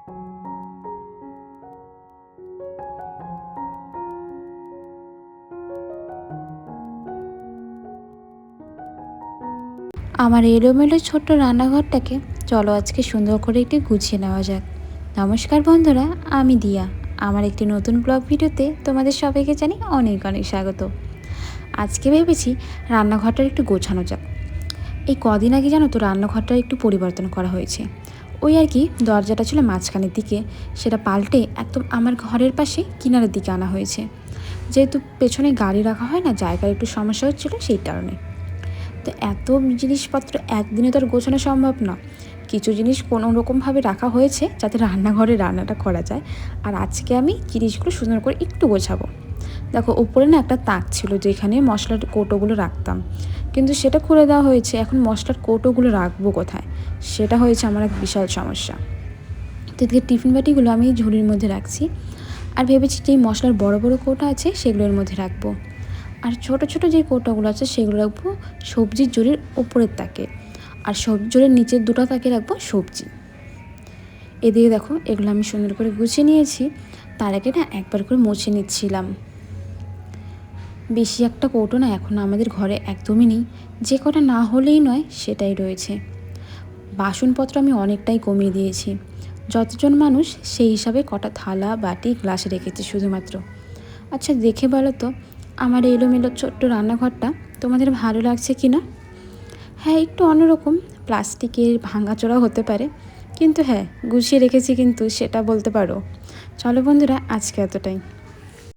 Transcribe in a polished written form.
আমার এলোমেলো ছোট্ট রান্নাঘরটাকে চলো আজকে সুন্দর করে একটু গুছিয়ে নেওয়া যাক। নমস্কার বন্ধুরা, আমি দিয়া। আমার একটি নতুন ব্লগ ভিডিওতে তোমাদের সবাইকে জানি অনেক অনেক স্বাগত। আজকে ভেবেছি রান্নাঘরটা একটু গোছানো যাক। এই কদিন আগে জানো তো রান্নাঘরটা একটু পরিবর্তন করা হয়েছে। ওই আর কি, দরজাটা ছিল মাঝখানের দিকে, সেটা পাল্টে একদম আমার ঘরের পাশে কিনারের দিকে আনা হয়েছে। যেহেতু পেছনে গাড়ি রাখা হয় না, জায়গার একটু সমস্যা হচ্ছিলো সেই কারণে। তো এত জিনিসপত্র একদিনে তো আর গোছানো সম্ভব না। কিছু জিনিস কোনো রকমভাবে রাখা হয়েছে যাতে রান্নাঘরে রান্নাটা করা যায়। আর আজকে আমি জিনিসগুলো সুন্দর করে একটু গোছাবো। দেখো, উপরে না একটা তাক ছিল যেখানে মশলার কৌটোগুলো রাখতাম, কিন্তু সেটা খুলে দেওয়া হয়েছে। এখন মশলার কৌটোগুলো রাখবো কোথায়, সেটা হয়েছে আমার এক বিশাল সমস্যা। তো এদিকে টিফিন বাটিগুলো আমি ঝুড়ির মধ্যে রাখছি, আর ভেবেছি যেই মশলার বড় বড় কৌটো আছে সেগুলোর মধ্যে রাখবো। আর ছোট ছোট যে কৌটাগুলো আছে সেগুলো রাখবো সবজির ঝুড়ির ওপরের তাকে, আর সবজি ঝুড়ির নিচের দুটো তাকে রাখবো সবজি। এদিকে দেখো, এগুলো আমি সুন্দর করে গুছিয়ে নিয়েছি। তার আগে না একবার করে মুছে নিচ্ছিলাম। বেশি একটা কৌটো না এখন আমাদের ঘরে একদমই নেই, যে কটা না হলেই নয় সেটাই রয়েছে। বাসনপত্র আমি অনেকটাই কমিয়ে দিয়েছি। যতজন মানুষ সেই হিসাবে কটা থালা বাটি গ্লাস রেখেছি শুধুমাত্র। আচ্ছা, দেখে বলো তো আমার এলোমেলো ছোট্ট রান্নাঘরটা তোমাদের ভালো লাগছে কি না? হ্যাঁ, একটু অন্যরকম, প্লাস্টিকের ভাঙাচোরা হতে পারে, কিন্তু হ্যাঁ গুছিয়ে রেখেছি কিন্তু, সেটা বলতে পারো। চলো বন্ধুরা, আজকে এতটাই।